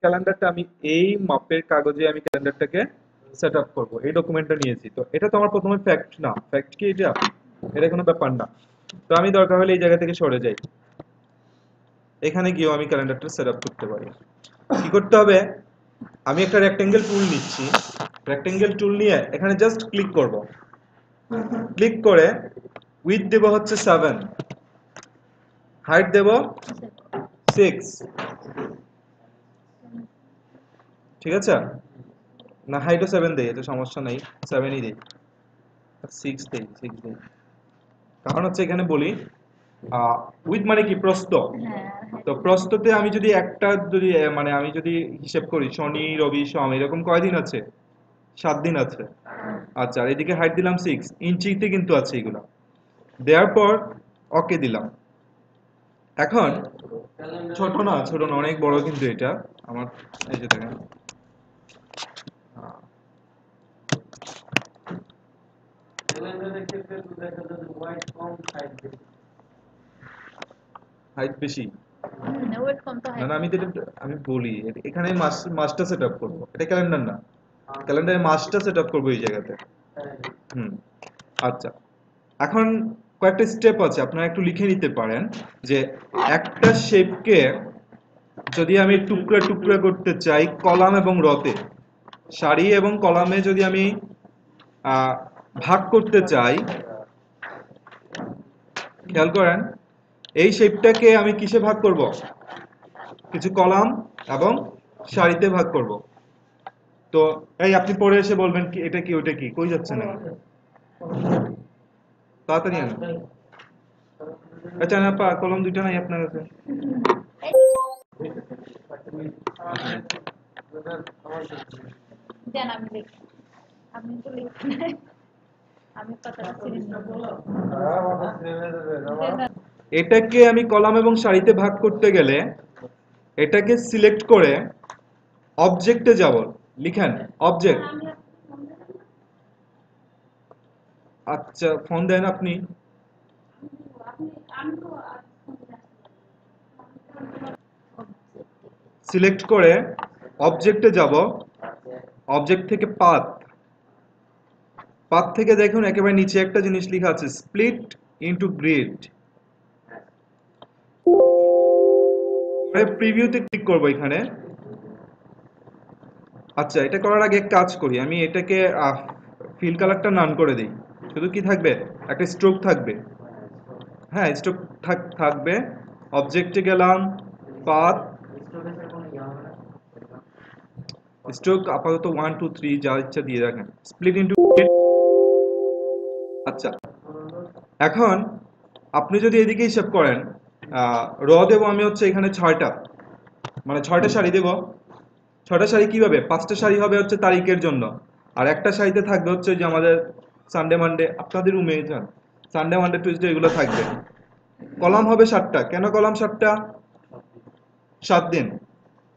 ক্যালেন্ডারটা আমি এই মাপের কাগজে আমি ক্যালেন্ডারটাকে সেট আপ করবো, এই ডকুমেন্টটা নিয়েছি। তো এটা তো আমার প্রথমে ফ্যাক্ট না, ফ্যাক্ট কি এটা? এটা কোনো ব্যাপার না। তো আমি দরকার হলে এই জায়গা থেকে সরে যাই, এখানে গিয়েও আমি ক্যালেন্ডারটা সেট আপ করতে পারি। কি করতে হবে? আমি একটা রেক্টেঙ্গেল টুল নিচ্ছি, রেক্টেঙ্গেল টুল নিয়ে এখানে জাস্ট ক্লিক করব। ক্লিক করে উইথ দেব হচ্ছে 7, হাইট দেব 6, ঠিক আছে? না হাইটও 7 দেই, এটা সমস্যা নাই, 7ই দেই, 6 দেই, 6 দেই। কারণ হচ্ছে এখানে বলি উইথ মানে কি প্রস্থ। তো প্রস্থতে আমি যদি একটা যদি মানে আমি যদি হিসেব করি শনি রবি সোম এরকম কয়দিন আছে? 7 দিন আছে। আচ্ছা, আর এদিকে হাইট দিলাম 6 ইঞ্চিতে কিন্তু আছে এগুলো। দেওয়ার পর ওকে দিলাম। এখন ছোট না, ছোট না, অনেক বড় কিন্তু এটা আমার। এই যে দেখেন, হাইট বেশি না না, আমি তো আমি বলি এখানে মাসটা সেট আপ করবো, এটা ক্যালেন্ডার না, ক্যালেন্ডারে মাসটা সেট আপ করবো এই জায়গাতে। হুম, আচ্ছা। এখন কয়েকটা স্টেপ আছে, আপনারা একটু লিখে নিতে পারেন যে একটা শেপকে যদি আমি টুকরা টুকরা করতে চাই কলাম এবং রতে, সারি এবং কলামে যদি আমি ভাগ করতে চাই, খেয়াল করেন এই শেপটাকে আমি কিসে ভাগ করব? কিছু কলাম এবং সারিতে ভাগ করব। তো এই আপনি পরে এসে বলবেন কি এটা কি ওটা কি, কই যাচ্ছে না, তাড়াতাড়ি আন। আচ্ছা না পা কলম দুইটা নাই আপনার কাছে? দেন আমি লিখি, আমি তো লিখি না, আমি কথাটা চিনি না। এটাকে আমি কলাম এবং সারিতে ভাগ করতে গেলে এটাকে সিলেক্ট করে অবজেক্টে যাব, লিখেন অবজেক্ট। আচ্ছা ফোন দেন আপনি। সিলেক্ট করে অবজেক্টে যাব, অবজেক্ট থেকে পাথ, পাথ থেকে দেখুন একেবারে নিচে একটা জিনিস লেখা আছে স্প্লিট ইনটু গ্রিড। প্রিভিউতে ক্লিক করব এখানে। আচ্ছা, এটা করার আগে এক কাজ করি, আমি এটাকে ফিল কালারটা নান করে দিই। শুধু কি থাকবে? একটা স্ট্রোক থাকবে। হ্যাঁ, স্ট্রোক থাকবে। অবজেক্টে গেলাম, পাথ, স্ট্রোক আপাতত 1 2 3 যা ইচ্ছা দিয়ে রাখেন। স্প্লিট ইনটু, আচ্ছা। এখন আপনি যদি এদিকে হিসাব করেন র দেব আমি হচ্ছে এখানে 6টা, মানে 6টা সারি দেব। 6টা সারি কিভাবে? 5টা সারি হবে হচ্ছে তারিখের জন্য, আর একটা সারিতে থাকবে হচ্ছে যে আমাদের সানডে মানডে, আপনাদের রুমে যান, সানডে মানডে টুইসডে এগুলো থাকবে। কলাম হবে 7টা। কেন কলাম 7টা? 7 দিন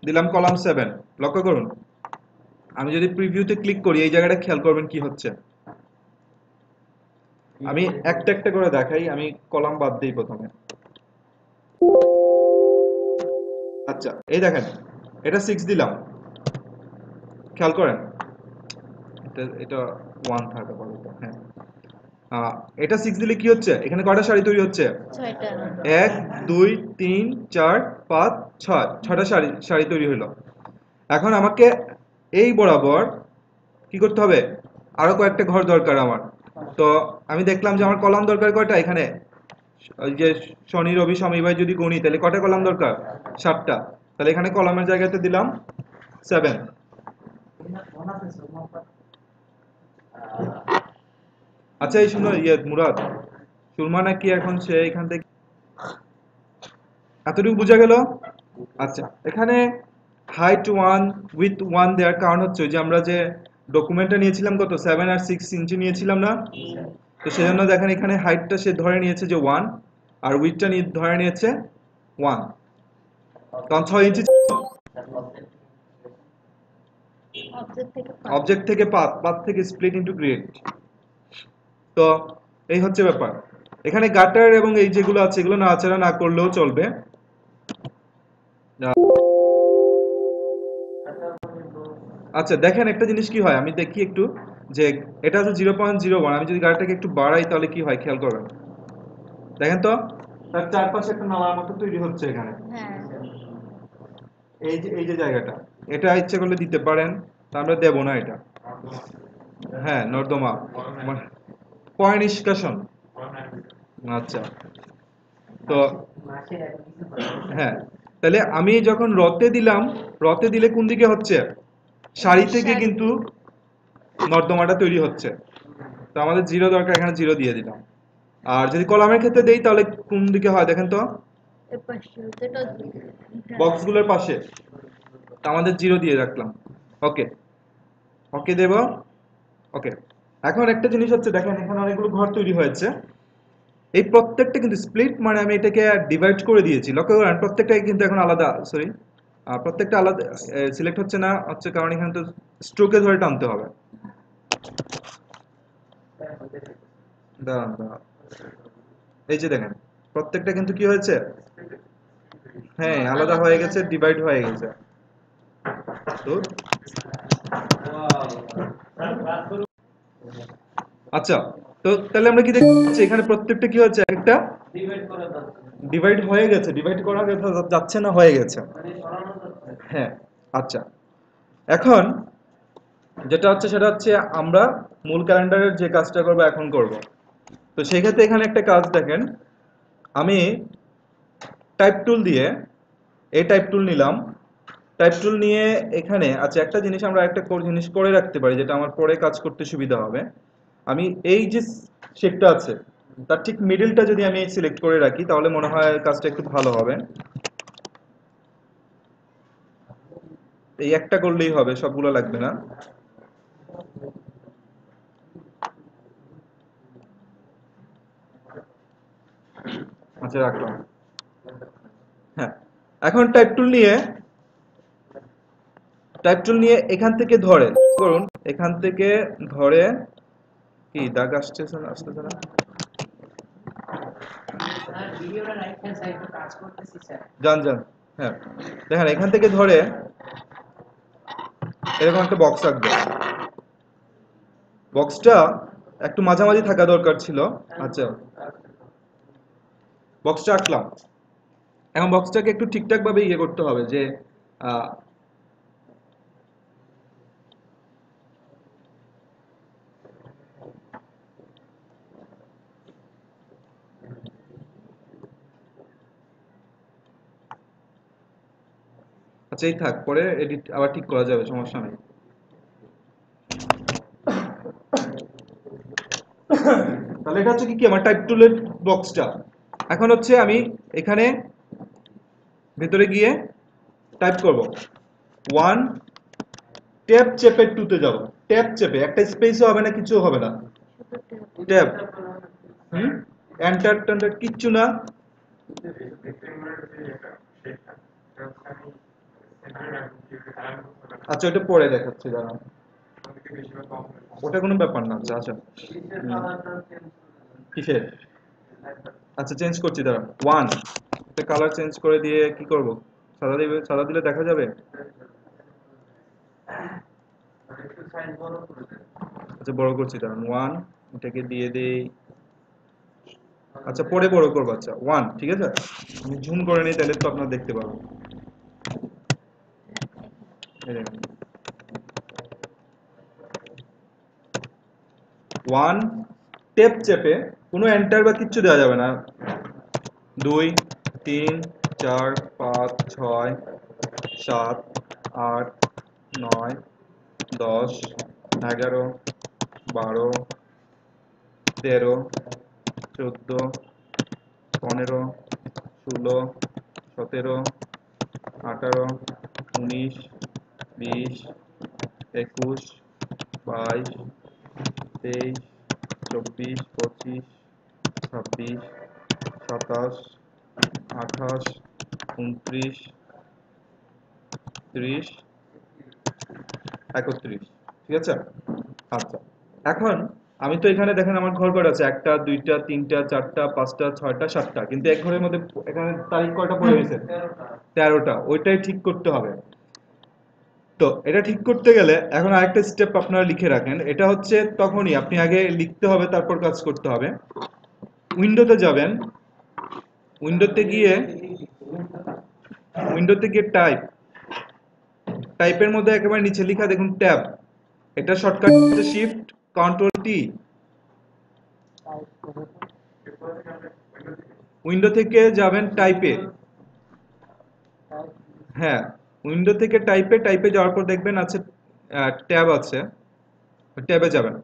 দিলাম কলাম 7। লক্ষ্য করুন আমি যদি প্রিভিউতে ক্লিক করি এই জায়গাটা খেয়াল করবেন কি হচ্ছে। আমি একটা একটা করে দেখাই, আমি কলাম বাদ দিই প্রথমে। আচ্ছা এই দেখেন, এটা 6 দিলাম, খেয়াল করেন এটা 1 থাকা বলতো। হ্যাঁ, এটা 6 দিলে কি হচ্ছে? এখানে কয়টা সারি তৈরি হচ্ছে? 6টা। 1 2 3 4 5 6, 6টা সারি সারি তৈরি হলো। এখন আমাকে এই বরাবর কি করতে হবে? আরো কয়েকটা ঘর দরকার আমার। তো আমি দেখলাম যে আমার কলাম দরকার কয়টা এখানে, ওই যে শনি রবি শনিবার যদি গণি তাহলে কয়টা কলাম দরকার? 7টা। তাহলে এখানে কলামের জায়গাতে দিলাম 7। আচ্ছা এই শুনো মুরাদ, সুরমা নাকি এখন সে এখান থেকে এতটুকু বোঝা গেল? আচ্ছা, এখানে হাইট 1 উইথ 1 দেওয়ার কারণ হচ্ছে যে আমরা যে ডকুমেন্টটা নিয়েছিলাম কত 7 আর 6 ইঞ্চি নিয়েছিলাম না? তো সেজন্য দেখেন এখানে হাইটটা সে ধরে নিয়েছে যে 1, আর উইথটা ধরে নিয়েছে 1, কারণ 6 ইঞ্চি অবজেক্ট থেকে পাথ, পাথ থেকে স্প্লিট ইনটু গ্রিড। তো এই হচ্ছে ব্যাপার। এখানে গাটার এবং এই যেগুলো আছে এগুলো নাড়াচাড়া না করলেও চলবে। এখানে গাটার এবং এই যেগুলো আছে এগুলো নাড়াচাড়া না করলেও চলবে। এখানে গাটার এবং এই যেগুলো আছে এগুলো নাড়াচাড়া না করলেও চলবে। এখানে গাটার এবং এই যেগুলো আছে এগুলো নাড়াচাড়া না করলেও চলবে। এখানে গাটার এবং এই যেগুলো আছে এগুলো নাড়াচাড়া না করলেও চলবে। আচ্ছা দেখেন একটা জিনিস কি হয় আমি দেখি একটু যে এটা হচ্ছে 0.01, আমি যদি গাড়িটাকে একটু বাড়াই তাহলে কি হয় খেয়াল করবেন। দেখেন তো তার চারপাশে একটা নালার মতো তৈরি হচ্ছে এখানে, হ্যাঁ এই যে জায়গাটা, এটা ইচ্ছে করলে দিতে পারেন, তা আমরা দেবো না এটা। হ্যাঁ নর্দমা, মানে পয় নিষ্কাশন। আচ্ছা, তো হ্যাঁ, তাহলে আমি যখন রতে দিলাম, রতে দিলে কোন দিকে হচ্ছে, সারি থেকে সারি কিন্তু নর্দমাটা তৈরি হচ্ছে। তো আমাদের জিরো দরকার, এখানে জিরো দিয়ে দিলাম। আর যদি কলামের ক্ষেত্রে দেই তাহলে কোন দিকে হয় দেখেন তো, এর পাশে যেটা বক্সগুলোর পাশে। তো আমাদের জিরো দিয়ে রাখলাম। ওকে, ওকে দেব। ওকে, এখন একটা জিনিস হচ্ছে দেখেন এখানে অনেকগুলো ঘর তৈরি হয়েছে। এই প্রত্যেকটা কিন্তু স্প্লিট, মানে আমি এটাকে ডিভাইড করে দিয়েছি, লক্ষ্য করেন প্রত্যেকটাই কিন্তু এখন আলাদা, সরি প্রত্যেকটা আলাদা সিলেক্ট হচ্ছে না, হচ্ছে কারণ এখানে তো স্ট্রোকে ধরে টানতে হবে। দাঁড়ান দাঁড়ান, এই যে দেখেন প্রত্যেকটা কিন্তু কি হয়েছে, হ্যাঁ আলাদা হয়ে গেছে, ডিভাইড হয়ে গেছে। তো আচ্ছা, তো তাহলে আমরা কি দেখছি এখানে প্রত্যেকটা কি হচ্ছে, একটা ডিভাইড হয়ে গেছে, ডিভাইড করা যাচ্ছে না, হয়ে গেছে। হ্যাঁ, আচ্ছা, এখন যেটা হচ্ছে সেটা হচ্ছে আমরা মূল ক্যালেন্ডারের যে কাজটা করব এখন করব। তো সেই ক্ষেত্রে এখানে একটা কাজ দেখেন, আমি টাইপ টুল দিয়ে এই টাইপ টুল নিলাম, টাইপ টুল নিয়ে এখানে আচ্ছা একটা জিনিস আমরা একটা জিনিস করে রাখতে পারি যেটা আমার পরে কাজ করতে সুবিধা হবে। আমি এই যে শেপটা আছে তার ঠিক মিডলটা যদি আমি সিলেক্ট করে রাখি তাহলে মনে হয় কাজটা একটু ভালো হবে। এই একটা করলেই হবে, সবগুলো লাগবে না। আচ্ছা রাখলাম। হ্যাঁ, এখন টাইপ টুল নিয়ে এখান থেকে ধরে করুন, এখান থেকে ধরে কি দাগ আসতেছে না, আসতেছে না, যান যান। হ্যাঁ, দেখেন এখান থেকে ধরে এরকম একটা বক্স রাখবে, বক্সটা একটু মাঝামাঝি থাকা দরকার ছিল। আচ্ছা, বক্সটা আঁকলাম। এখন বক্সটাকে একটু ঠিকঠাক ভাবে ইয়ে করতে হবে যে আহ, আচ্ছা এই থাক, পরে এডিট আবার ঠিক করা যাবে, সমস্যা নেই। তাহলে এটা হচ্ছে কি আমার টাইপ টুলের বক্সটা। এখন হচ্ছে আমি এখানে ভেতরে গিয়ে টাইপ করব 1, ট্যাব চেপে 2 তে যাব, ট্যাব চেপে, একটা স্পেসও হবে না, কিছু হবে না, ট্যাব। হুম, এন্টার টেন্টার কিচ্ছু না। আচ্ছা ওটা পরে দেখাচ্ছি, দাঁড়ান, ওটা কোনো ব্যাপার না। আচ্ছা আচ্ছা, কিসের, আচ্ছা চেঞ্জ করছি, দাঁড়ান। 1 এটা কালার চেঞ্জ করে দিয়ে কি করব, সাদা দিবে, সাদা দিলে দেখা যাবে। আচ্ছা বড় করছি, দাঁড়ান। 1 এটাকে দিয়ে দেই, আচ্ছা পরে বড় করবো। আচ্ছা 1 ঠিক আছে, আমি জুম করে নিই তাহলে তো আপনারা দেখতে পাবেন। এই দেখেন 1, টেপ চেপে, কোনো এন্টার বা কিচ্ছু দেওয়া যাবে না। 2, 3, 4, 5, 6, 7, 8, 9, 10, 11, 12, 13, 14, 15, 16, 17, 18, 19, 20, 21, 22, 23, 24, 25, 26, 27, 28, 29, 30, 31, ঠিক আছে। আচ্ছা, এখন আমি তো এখানে দেখেন আমার ঘর কয়টা আছে, একটা দুইটা তিনটা চারটা পাঁচটা ছয়টা সাতটা, কিন্তু এক ঘরের মধ্যে এখানে তারিখ কয়টা পড়ে গেছে, 13টা, ওইটাই ঠিক করতে হবে। তো এটা ঠিক করতে গেলে এখন আরেকটা স্টেপ আপনারা লিখে রাখেন, এটা হচ্ছে তখনই আপনি আগে লিখতে হবে তারপর কাজ করতে হবে। উইন্ডোতে যাবেন, উইন্ডোতে গিয়ে টাইপ, টাইপের মধ্যে একেবারে নিচে লেখা দেখুন ট্যাব, এটা শর্টকাট হচ্ছে শিফট কন্ট্রোল টি। উইন্ডো থেকে যাবেন টাইপে, হ্যাঁ উইন্ডো থেকে টাইপে যাওয়ার পর দেখবেন আছে ট্যাব আছে, ট্যাবে যাবেন।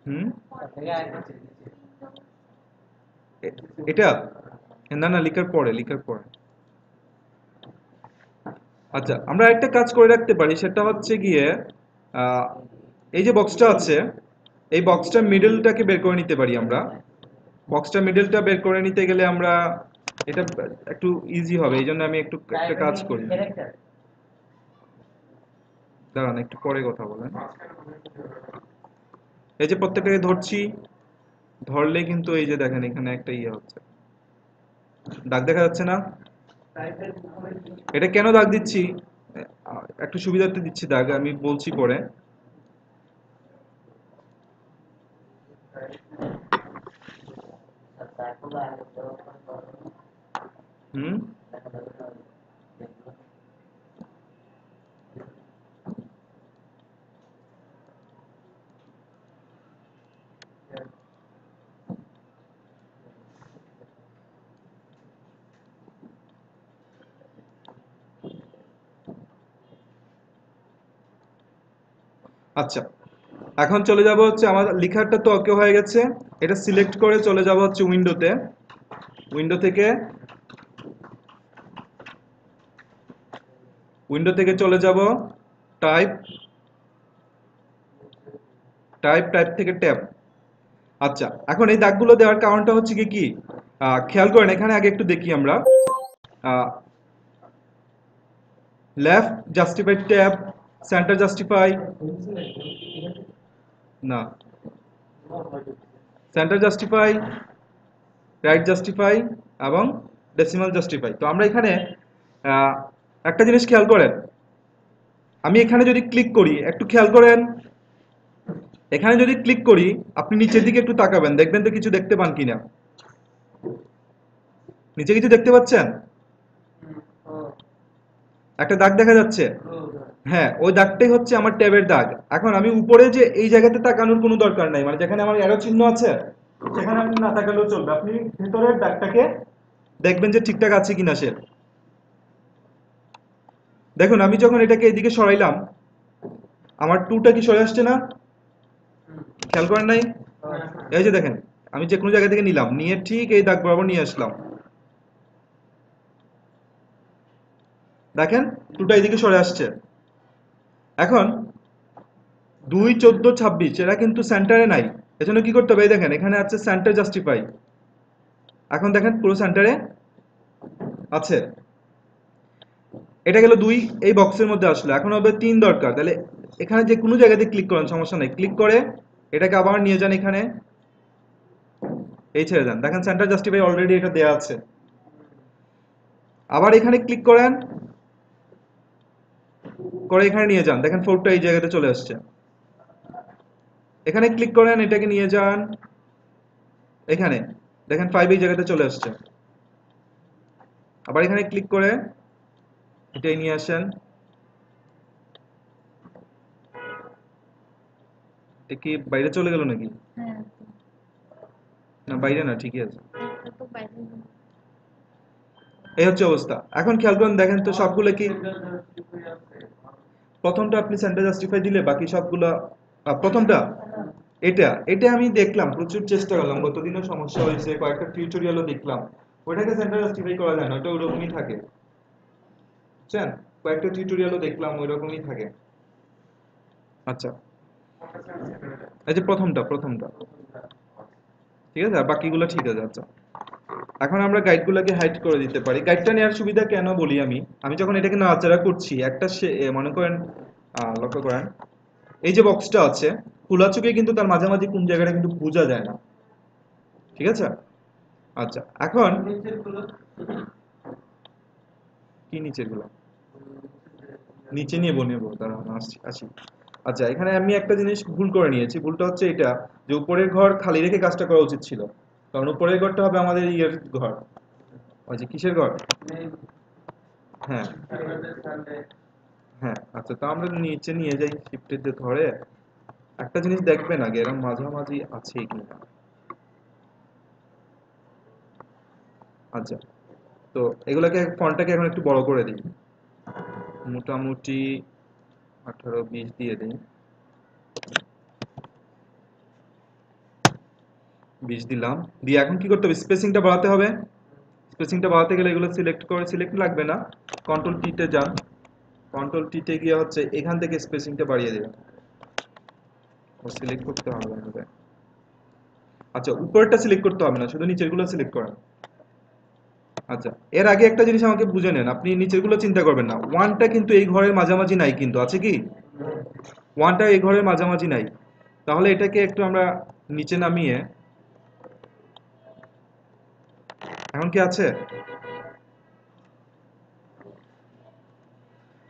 হুম এটা না না লিখার পরে, লিখার পরে। আচ্ছা আমরা একটা কাজ করে রাখতে পারি, সেটা হচ্ছে গিয়ে আহ, এই যে বক্সটা আছে, এই বক্সটা মিডলটাকে বের করে নিতে পারি আমরা। বক্সটা মিডলটা বের করে নিতে গেলে আমরা এটা একটু ইজি হবে, এই জন্য আমি একটু একটা কাজ করি। দাঁড়ান একটু পরে কথা বলেন। এই যে প্রত্যেকটাকে ধরছি, ধরলে কিন্তু এই যে দেখেন এখানে একটা ইয়ে হচ্ছে, দাগ দেখা যাচ্ছে না? এটা কেন দাগ দিচ্ছি, একটু সুবিধার্থে দিচ্ছি দাগ, আমি বলছি পরে। হুম আচ্ছা এখন চলে যাব হচ্ছে, আমার লেখাটা তো ওকে হয়ে গেছে, এটা সিলেক্ট করে চলে যাব হচ্ছে উইন্ডোতে। উইন্ডো থেকে চলে যাব টাইপ, টাইপ থেকে ট্যাব। আচ্ছা এখন এই দাগগুলো দেওয়ার কারণটা হচ্ছে কি কি খেয়াল করেন, এখানে আগে একটু দেখি আমরা। Left justify tab, centre justify, না সেন্টার জাস্টিফাই, রাইট জাস্টিফাই এবং ডেসিমাল জাস্টিফাই। তো আমরা এখানে আহ, একটা জিনিস খেয়াল করেন, আমি এখানে যদি ক্লিক করি, একটু খেয়াল করেন, এখানে যদি ক্লিক করি আপনি নিচের দিকে একটু তাকাবেন, দেখবেন তো কিছু দেখতে পান কিনা, নিচে কিছু দেখতে পাচ্ছেন? একটা দাগ দেখা যাচ্ছে, হ্যাঁ ওই দাগটাই হচ্ছে আমার ট্যাবের দাগ। এখন আমি উপরে যে এই জায়গাতে তাকানোর কোনো দরকার নাই, মানে যেখানে আমার অ্যারো চিহ্ন আছে সেখানে আপনি না তাকালেও চলবে, আপনি ভেতরের দাগটাকে দেখবেন যে ঠিকঠাক আছে কিনা সে। দেখুন আমি যখন এটাকে এদিকে সরাইলাম, আমার টুটা কি সরে আসছে না? খেয়াল করেন নাই? এই যে দেখেন, আমি যে কোনো জায়গা থেকে নিলাম, নিয়ে ঠিক এই দাগ বরাবর নিয়ে আসলাম, দেখেন টুটা এদিকে সরে আসছে। এখন 2 14 26 এরা কিন্তু সেন্টারে নাই, এজন্য কি করতে হবে, এই দেখেন এখানে আছে সেন্টার জাস্টিফাই, এখন দেখেন পুরো সেন্টারে আছে। এটা গেল 2, এই বক্সের মধ্যে আসলো, এখন হবে 3 দরকার, তাহলে এখানে যে কোনো জায়গাতে ক্লিক করেন সমস্যা নাই, ক্লিক করে এটাকে আবার নিয়ে যান এখানে, এই ছেড়ে দেন, দেখেন সেন্টার জাস্টিফাই অলরেডি এটা দেয়া আছে। আবার এখানে ক্লিক করেন, করে এখানে নিয়ে যান, দেখেন 4টা এই জায়গাতে চলে আসছে। এখানে ক্লিক করেন, এটাকে নিয়ে যান এখানে, দেখেন 5 এই জায়গাতে চলে আসছে। আবার এখানে ক্লিক করে এটাই নিয়ে আসেন, এটা কি বাইরে চলে গেল নাকি? হ্যাঁ না বাইরে না, ঠিকই আছে। একটা তো বাইরে এই হচ্ছে অবস্থা। এখন খেয়াল করেন, দেখেন তো সবগুলো কি, প্রথমটা আপনি সেন্টার জাস্টিফাই দিলে বাকি সবগুলো প্রথমটা, এটা এটা আমি দেখলাম, প্রচুর চেষ্টা করলাম, গতদিনও সমস্যা হয়েছে, কয়েকটা টিউটোরিয়ালও দেখলাম, ওইটাকে সেন্টার জাস্টিফাই করা যায় না, ওটা ওইরকমই থাকে, বুঝছেন? কয়েকটা টিউটোরিয়ালও দেখলাম ওইরকমই থাকে। আচ্ছা এই যে প্রথমটা ঠিক আছে, আর বাকিগুলো ঠিক আছে। আচ্ছা এখন আমরা গাইডগুলোকে হাইড করে দিতে পারি। গাইডটা নেওয়ার সুবিধা কেন বলি, আমি যখন এটাকে নাড়াচাড়া করছি, একটা মনে করেন লক্ষ্য করেন এই যে বক্সটা আছে, খোলা চোখে কিন্তু তার মাঝামাঝি কোন জায়গাটা কিন্তু বোঝা যায় না, ঠিক আছে? আচ্ছা এখন কি নিচের গুলো নিচে নিয়ে নেবো দাঁড়ান আসছি আসি। আচ্ছা এখানে আমি একটা জিনিস ভুল করে নিয়েছি, ভুলটা হচ্ছে এটা যে উপরের ঘর খালি রেখে কাজটা করা উচিত ছিল, কারণ উপরের ঘরটা হবে আমাদের ইয়ের ঘর, ওই যে কিসের ঘর। হ্যাঁ হ্যাঁ আচ্ছা, তো আমরা নিচে নিয়ে যাই শিফটের দিয়ে ধরে। একটা জিনিস দেখবেন আগে এরকম মাঝামাঝি আছে কিনা। আচ্ছা তো এগুলাকে ফন্টটাকে এখন একটু বড় করে দিই, মোটামুটি 18-20 দিয়ে দিই, 20 দিলাম। দিয়ে এখন কি করতে হবে, স্পেসিংটা বাড়াতে হবে। স্পেসিংটা বাড়াতে গেলে এগুলো সিলেক্ট করে, সিলেক্ট লাগবে না, কন্ট্রোল টিতে যান, কন্ট্রোল টিতে গিয়ে হচ্ছে এখান থেকে স্পেসিংটা বাড়িয়ে দেবেন, সিলেক্ট করতে হবে আমাদের। আচ্ছা উপরেরটা সিলেক্ট করতে হবে না, শুধু নিচেরগুলো সিলেক্ট করেন। আচ্ছা এর আগে একটা জিনিস আমাকে বুঝে নেন, আপনি নিচেরগুলো চিন্তা করবেন না, ওয়ানটা কিন্তু এই ঘরের মাঝামাঝি নাই, কিন্তু আছে কি ওয়ানটা এই ঘরের মাঝামাঝি নাই, তাহলে এটাকে একটু আমরা নিচে নামিয়ে, এখন কি আছে।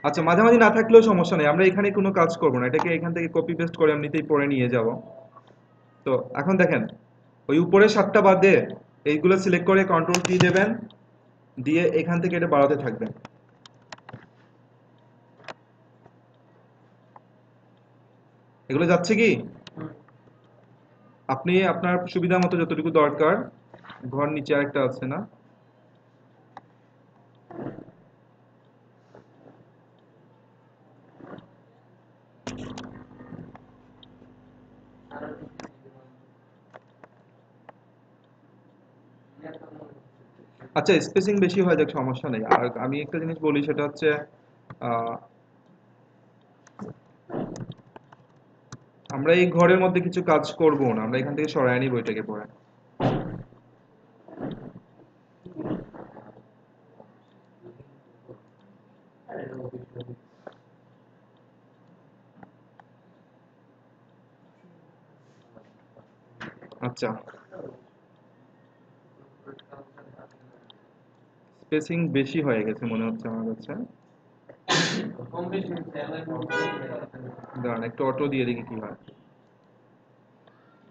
আচ্ছা মাঝামাঝি না থাকলেও সমস্যা নেই, আমরা এখানে কোনো কাজ করব না, এটাকে এখান থেকে কপি পেস্ট করে এমনিতেই পরে নিয়ে যাব। তো এখন দেখেন ওই উপরে 7টা বাদে এইগুলো সিলেক্ট করে কন্ট্রোল কি দেবেন, দিয়ে এখান থেকে এটা বাড়াতে থাকবেন। এগুলো যাচ্ছে কি, আপনি আপনার সুবিধা মতো যতটুকু দরকার। ঘর নিচে আরেকটা আছে না, আচ্ছা স্পেসিং বেশি হয়ে যাক সমস্যা নেই। আর আমি একটা জিনিস বলি সেটা হচ্ছে আহ, আমরা এই ঘরের মধ্যে কিছু কাজ করব না, আমরা এখান থেকে সরাই নিব এটাকে পরে। আচ্ছা স্পেসিং বেশি হয়ে গেছে মনে হচ্ছে আমার কাছে, দাঁড়ান একটু অটো দিয়ে দেখি কি হয়।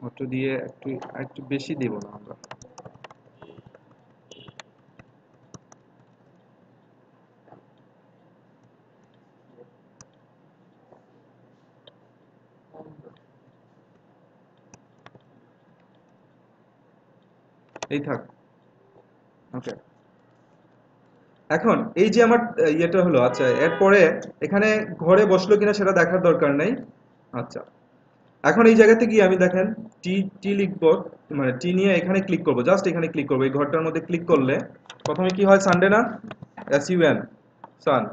অটো দিয়ে একটু একটু বেশি দিব না আমরা। এই থাক, ওকে। এখন এই যে আমার ইয়েটা হলো, আচ্ছা এরপরে এখানে ঘরে বসলো কিনা সেটা দেখার দরকার নেই। আচ্ছা এখন এই জায়গাতে গিয়ে আমি দেখেন টি টি লিখবো, মানে টি নিয়ে এখানে ক্লিক করবো, জাস্ট এখানে ক্লিক করবো, এই ঘরটার মধ্যে ক্লিক করলে প্রথমে কি হয়, সানডে না, SUN সান,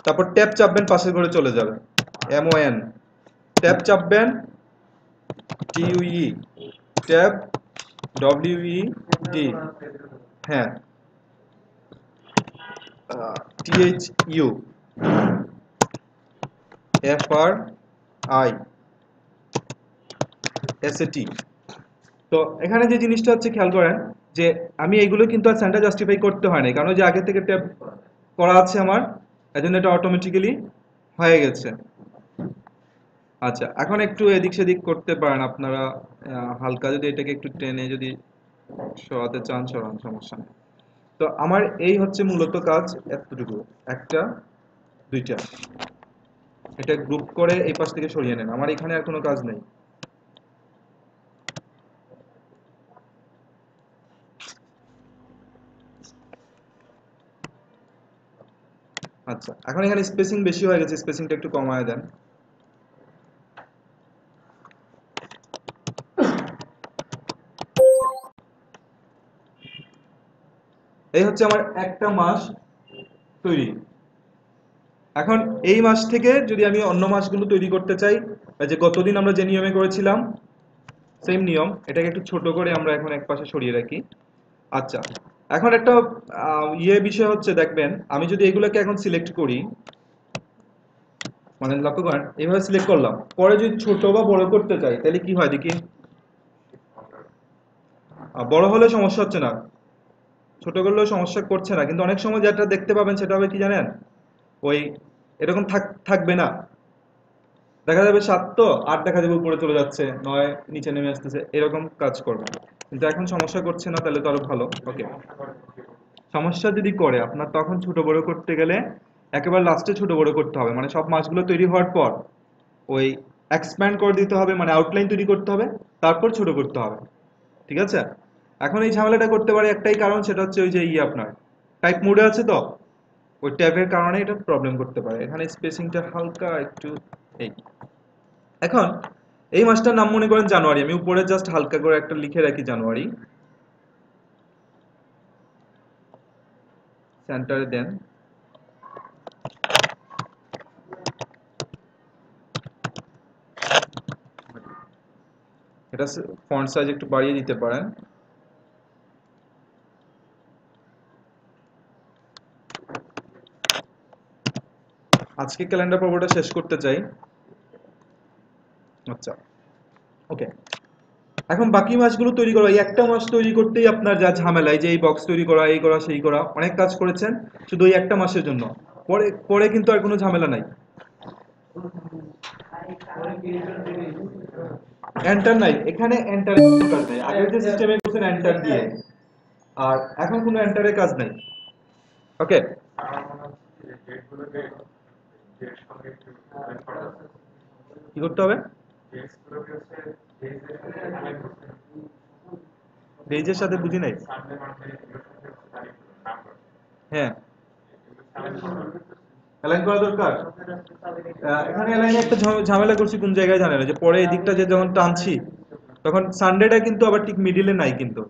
তারপর ট্যাব চাপবেন পাশের ঘরে চলে যাবে, MON, ট্যাব চাপবেন, TUE, ট্যাব, WED, হ্যাঁ, THU, FRI, SAT। তো এখানে যে জিনিসটা হচ্ছে খেয়াল করেন যে আমি এইগুলো কিন্তু আর সেন্টার জাস্টিফাই করতে হয় না, কারণ যে আগে থেকে ট্যাব করা আছে আমার, এজন্য এটা অটোমেটিক্যালি হয়ে গেছে। আচ্ছা এখন একটু এদিক সেদিক করতে পারেন আপনারা, হালকা যদি এটাকে একটু টেনে যদি সরাতে চান সরান, সমস্যা নেই। তো আমার এই হচ্ছে মূলত কাজ এতটুকু, একটা, দুইটা, এটা গ্রুপ করে এই পাশ থেকে সরিয়ে নেন, আমার এখানে আর কোনো কাজ নেই। আচ্ছা এখন এখানে স্পেসিং বেশি হয়ে গেছে, স্পেসিংটা একটু কমায় দেন। এই হচ্ছে আমার একটা মাস তৈরি। এখন এই মাস থেকে যদি আমি অন্য মাসগুলো তৈরি করতে চাই, এই যে গতদিন আমরা যে নিয়মে করেছিলাম সেম নিয়ম, এটাকে একটু ছোট করে আমরা এখন এক পাশে সরিয়ে রাখি। আচ্ছা এখন একটা বিষয় হচ্ছে দেখবেন, আমি যদি এগুলোকে এখন সিলেক্ট করি, মানে লক্ষ্য করেন এইভাবে সিলেক্ট করলাম, পরে যদি ছোট বা বড় করতে চাই তাহলে কি হয় দেখি। বড় হলে সমস্যা হচ্ছে না, ছোট করলেও সমস্যা করছে না, কিন্তু অনেক সময় যেটা দেখতে পাবেন সেটা হবে কি জানেন, ওই এরকম থাকবে না, দেখা যাবে 7 তো 8 দেখা যাবে উপরে চলে যাচ্ছে, 9 নিচে নেমে আসতেছে, এরকম কাজ করবে। কিন্তু এখন সমস্যা করছে না, তাহলে তো আরো ভালো। ওকে, সমস্যা যদি করে আপনার, তখন ছোট বড় করতে গেলে একেবারে লাস্টে ছোট বড় করতে হবে, মানে সব মাছগুলো তৈরি হওয়ার পর ওই এক্সপ্যান্ড করে দিতে হবে, মানে আউটলাইন তৈরি করতে হবে, তারপর ছোট করতে হবে। ঠিক আছে? এখন এই ঝামেলাটা করতে পারে একটাই কারণ, সেটা হচ্ছে ওই যে আপনার টাইপ মোডে আছে তো, ওই ট্যাবের কারণে এটা প্রবলেম করতে পারে। এখানে স্পেসিংটা হালকা একটু এই। এখন এই মাসটার নাম মনে করেন জানুয়ারি, আমি উপরে জাস্ট হালকা করে একটা লিখে রাখি জানুয়ারি, সেন্টারে দেন। এটা ফন্ট সাইজ একটু বাড়িয়ে দিতে পারেন। আজকে ক্যালেন্ডার পর্বটা শেষ করতে চাই। আচ্ছা, ওকে। এখন বাকি মাসগুলো তৈরি করা, এই একটা মাস তৈরি করতেই আপনার যা ঝামেলা, এই যে এই বক্স তৈরি করা, এই করা সেই করা, অনেক কাজ করেছেন শুধু ওই একটা মাসের জন্য। পরে পরে কিন্তু আর কোনো ঝামেলা নাই। এন্টার নাই এখানে, এন্টার কাজ নাই। আগের যে সিস্টেমে করছেন এন্টার দিয়ে, আর এখন কোনো এন্টারের কাজ নাই। ওকে, কি করতে হবে? পেজের সাথে বুঝি নাই। হ্যাঁ, অ্যালাইন করা দরকার। এখানে অ্যালাইনে একটা ঝামেলা করছি কোন জায়গায় জানেন, যে পরে এই দিকটা যে যখন টানছি, তখন সানডেটা কিন্তু আবার ঠিক মিডিলে নাই কিন্তু।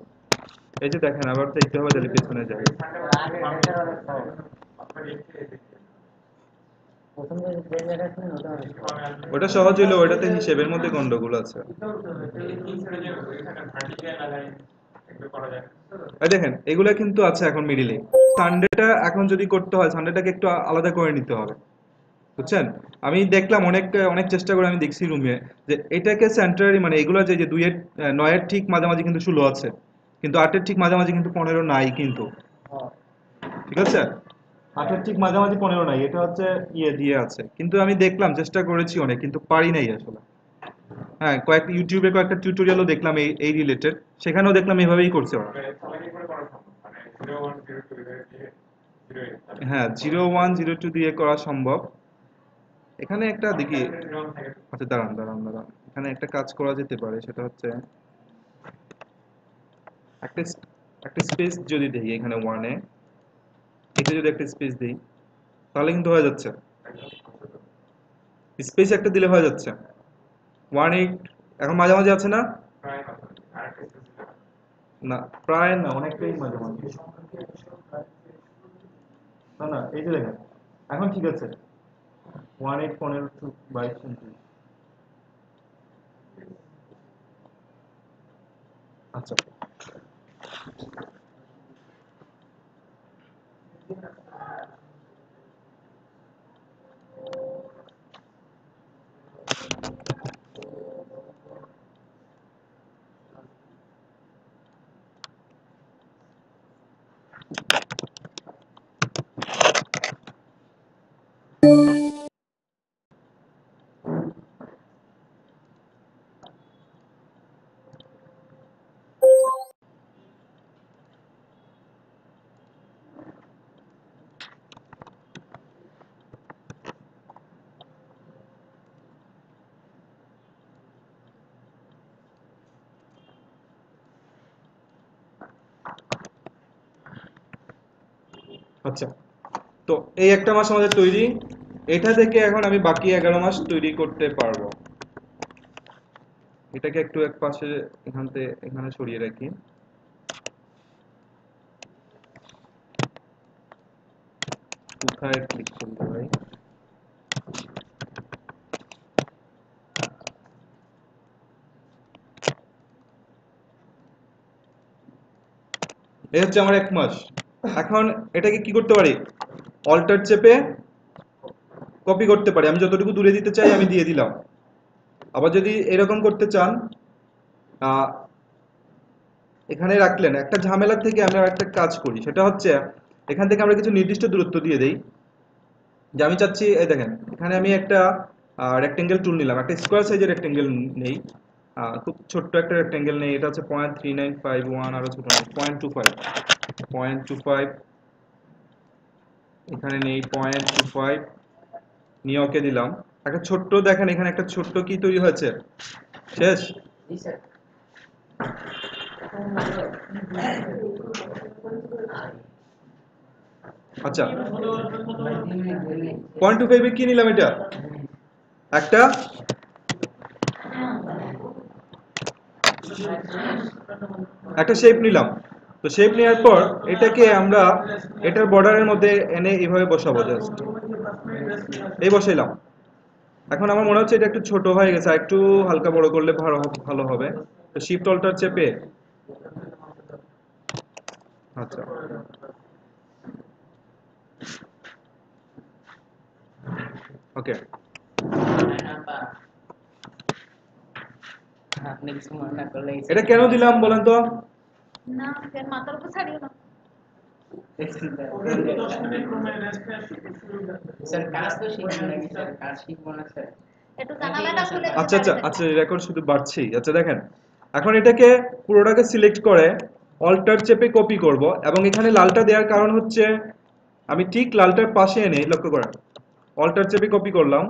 এই যে দেখেন, আবার দেখতে হবে তাহলে পেছনের জায়গায়। ওটা সহজ হইলো, ওটাতে হিসেবের মধ্যে গন্ডগোল আছে। এই দেখেন, এগুলা কিন্তু আছে এখন মিডিলে। সানডেটা এখন যদি করতে হয়, সানডেটাকে একটু আলাদা করে নিতে হবে, বুঝছেন? আমি দেখলাম অনেক অনেক চেষ্টা করে আমি দেখছি রুমে, যে এটাকে সেন্টারি, মানে এগুলো যে যে 9-এর ঠিক মাঝামাঝি কিন্তু 16 আছে, কিন্তু 8-এর ঠিক মাঝামাঝি কিন্তু 15 নাই কিন্তু। ঠিক আছে? 8-এর ঠিক মাঝামাঝি 15 নাই, এটা হচ্ছে ইয়ে দিয়ে আছে, কিন্তু আমি দেখলাম চেষ্টা করেছি অনেক, কিন্তু পারি নাই আসলে। হ্যাঁ, কয়েকটা ইউটিউবে কয়েকটা টিউটোরিয়ালও দেখলাম এই এই রিলেটেড, সেখানেও দেখলাম এভাবেই করছে ওরা। হ্যাঁ, 0102 দিয়ে করা সম্ভব। এখানে একটা দেখি, আচ্ছা দাঁড়ান দাঁড়ান দাঁড়ান, এখানে একটা কাজ করা যেতে পারে, সেটা হচ্ছে একটা একটা স্পেস যদি দিই এখানে 1-এ, এটা যদি একটা স্পেস দিই, তাহলে কিন্তু হয়ে যাচ্ছে। স্পেস একটা দিলে হয়ে যাচ্ছে 18, এখন মাঝামাঝি আছে না? না, প্রায় না, অনেকটাই মাঝামাঝি। না না, এই যে দেখেন, এখন ঠিক আছে। 18 15 to 22 29। আচ্ছা, আচ্ছা। তো এই একটা মাস আমাদের তৈরি, এটা থেকে এখন আমি বাকি 11 মাস তৈরি করতে পারবো। এটাকে একটু এক পাশে এখান থেকে এখানে সরিয়ে রাখি। কোথায় ক্লিক করবো ভাই? এই হচ্ছে আমার 1 মাস। এখন এটাকে কি করতে পারি? অল্টার চেপে কপি করতে পারি, আমি যতটুকু দূরে দিতে চাই আমি দিয়ে দিলাম। আবার যদি এরকম করতে চান, এখানে রাখলেন। একটা ঝামেলা থেকে আমরা একটা কাজ করি, সেটা হচ্ছে এখান থেকে আমরা কিছু নির্দিষ্ট দূরত্ব দিয়ে দেই। যে আমি চাচ্ছি, এই দেখেন এখানে আমি একটা রেক্টেঙ্গেল টুল নিলাম, একটা স্কোয়ার সাইজের রেক্টেঙ্গেল নেই, খুব ছোট্ট একটা রেক্টেঙ্গেল নেই, এটা হচ্ছে 0.3951, আরো ছোট নেই 0.25, এখানে নেই 0.25, নিয়ে ওকে দিলাম। একটা ছোট্ট, দেখেন এখানে একটা ছোট্ট কি তৈরি হয়েছে, শেষ। আচ্ছা 0.25 কি নিলাম, এটা একটা একটা শেপ নিলাম। তো শেপ নেওয়ার পর এটাকে আমরা এটার বর্ডারের মধ্যে এনে এইভাবে বসাবো, জাস্ট এই বসাইলাম। এখন আমার মনে হচ্ছে এটা একটু ছোট হয়ে গেছে, একটু হালকা বড় করলে ভালো হবে। তো শিফট অল্টার চেপে, আচ্ছা ওকে, এটা কেন দিলাম বলেন তো? না ফের মাথার উপর ছাড়িও না। স্যার কাজ তো শিখবেন নাকি স্যার? কাজ শিখবো না স্যার? একটু জানালাটা খুলে আচ্ছা দিয়ে আচ্ছা দাঁড়িয়ে আচ্ছা, থাকো। রেকর্ড শুধু বাড়ছেই। আচ্ছা দেখেন, এখন এটাকে পুরোটাকে সিলেক্ট করে অল্টার চেপে কপি করব, এবং এখানে লালটা দেওয়ার কারণ হচ্ছে আমি ঠিক লালটার পাশে এনে, লক্ষ্য করেন, অল্টার চেপে কপি করলাম।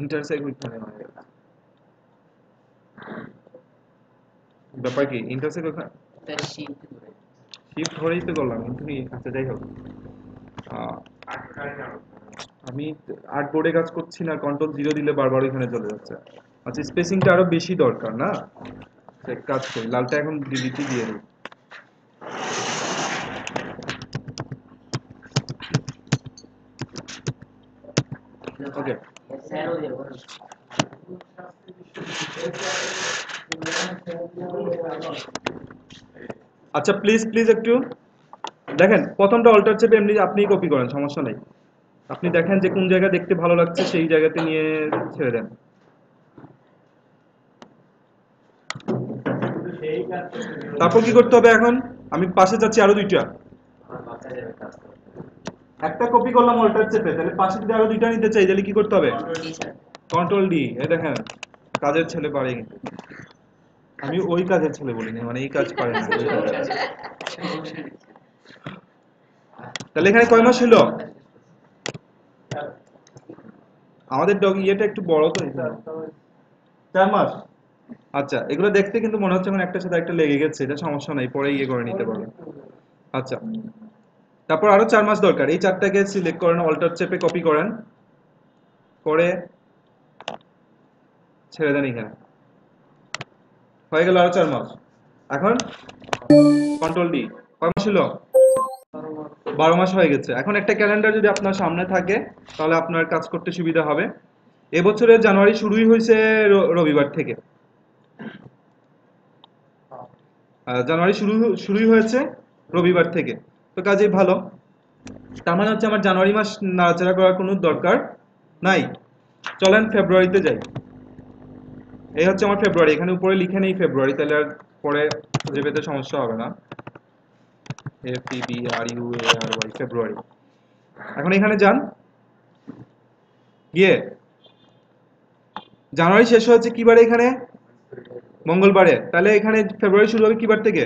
ইন্টারসেক্ট ওইখানে, ব্যাপার কি ইন্টারসেক্ট ওখানে স্যার শিফট করে। শিফট ধরেই তো করলাম, কিন্তু আচ্ছা যাই হোক, আহ, আমি আর্টবোর্ডে কাজ করছি না, কন্ট্রোল 0 দিলে বারবার ওইখানে চলে যাচ্ছে। আচ্ছা স্পেসিংটা আরো বেশি দরকার না, এক কাজ করি, লালটা এখন ডিলিটই দিয়ে দিই। ওকে স্যারও দেবো। আচ্ছা প্লিজ প্লিজ একটু দেখেন, প্রথমটা অল্টার চেপে এমনি আপনিই কপি করেন, সমস্যা নেই। আপনি দেখেন যে কোন জায়গা দেখতে ভালো লাগছে, সেই জায়গাতে নিয়ে ছেড়ে দেন। তারপর কি করতে হবে এখন? আমি পাশে যাচ্ছি আরো দুইটা, একটা কপি করলাম অল্টার চেপে, তাহলে পাশে যদি আরো দুইটা নিতে চাই তাহলে কি করতে হবে? জি স্যার। Control D। এই দেখেন, কাজের ছেলে পারে কিন্তু। আমি ওই কাজের ছেলে বলিনি, মানে এই কাজ পারে না, ওই কাজের। তাহলে এখানে কয় মাস হলো আমাদের ইয়েটা একটু বড় তো, 4 মাস। আচ্ছা এগুলো দেখতে কিন্তু মনে হচ্ছে মানে একটার সাথে একটা লেগে গেছে, এটা সমস্যা নাই, পরে ইয়ে করে নিতে পারবেন। আচ্ছা তারপর আরো 4 মাস দরকার, এই চারটাকে সিলেক্ট করেন, অল্টার চেপে কপি করেন, করে ছেড়ে দেন এখানে, হয়ে গেল আরো 4 মাস। এখন কন্ট্রোল D, কয় মাস হলো? 12 মাস হয়ে গেছে। এখন একটা ক্যালেন্ডার যদি আপনার সামনে থাকে তাহলে আপনার কাজ করতে সুবিধা হবে। এবছরের জানুয়ারি শুরুই হয়েছে রবিবার থেকে, জানুয়ারি শুরুই হয়েছে রবিবার থেকে, তো কাজেই ভালো। তার মানে হচ্ছে আমার জানুয়ারি মাস নাড়াচাড়া করার কোনো দরকার নাই। চলেন ফেব্রুয়ারিতে যাই। এই হচ্ছে আমার ফেব্রুয়ারি, এখানে উপরে লিখে নেই ফেব্রুয়ারি, তাহলে আর পরে খুঁজে পেতে সমস্যা হবে না। FEBRUARY, ফেব্রুয়ারি। এখন এখানে যান, গিয়ে জানুয়ারি শেষ হয়েছে কি বারে? এখানে মঙ্গলবারে, তাহলে এখানে ফেব্রুয়ারি শুরু হবে কি বার থেকে?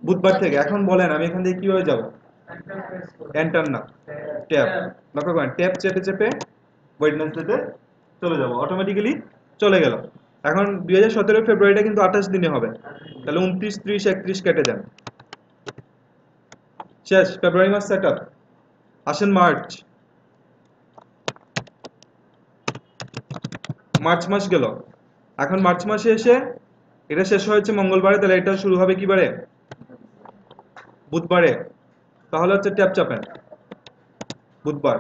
বুধবার থেকে। এখন বলেন আমি এখান থেকে কিভাবে যাব? এন্টার না, ট্যাব, লক্ষ্য করেন ট্যাব চেপে চেপে ওয়েডনেসডেতে চলে যাব, অটোমেটিক্যালি চলে গেল। এখন 2017 ফেব্রুয়ারিটা কিন্তু 28 দিনে হবে, তাহলে 29, 30, 31 কেটে দেন, শেষ ফেব্রুয়ারি মাস সেট আপ। আসেন মার্চ, মার্চ মাস গেল। এখন মার্চ মাসে এসে এটা শেষ হয়েছে মঙ্গলবারে, তাহলে এটা শুরু হবে কি বারে? বুধবারে। তাহলে হচ্ছে ট্যাপ চাপেন, বুধবার।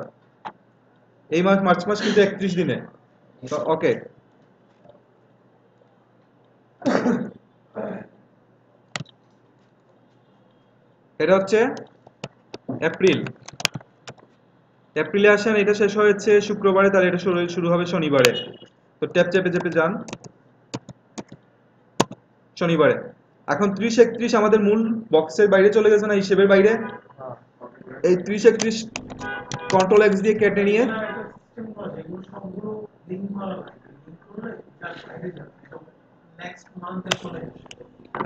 এই মাস মার্চ মাস কিন্তু 31 দিনে, ওকে। এটা হচ্ছে এপ্রিল, এপ্রিলে আসেন, এটা শেষ হয়েছে শুক্রবারে, তাহলে এটা শুরু শুরু হবে শনিবারে। তো ট্যাপ চেপে চেপে যান শনিবারে। এখন 30-31 আমাদের মূল বক্সের বাইরে চলে গেছে না, হিসেবের বাইরে। এই 30-31 কন্ট্রোল এক্স দিয়ে কেটে নিয়ে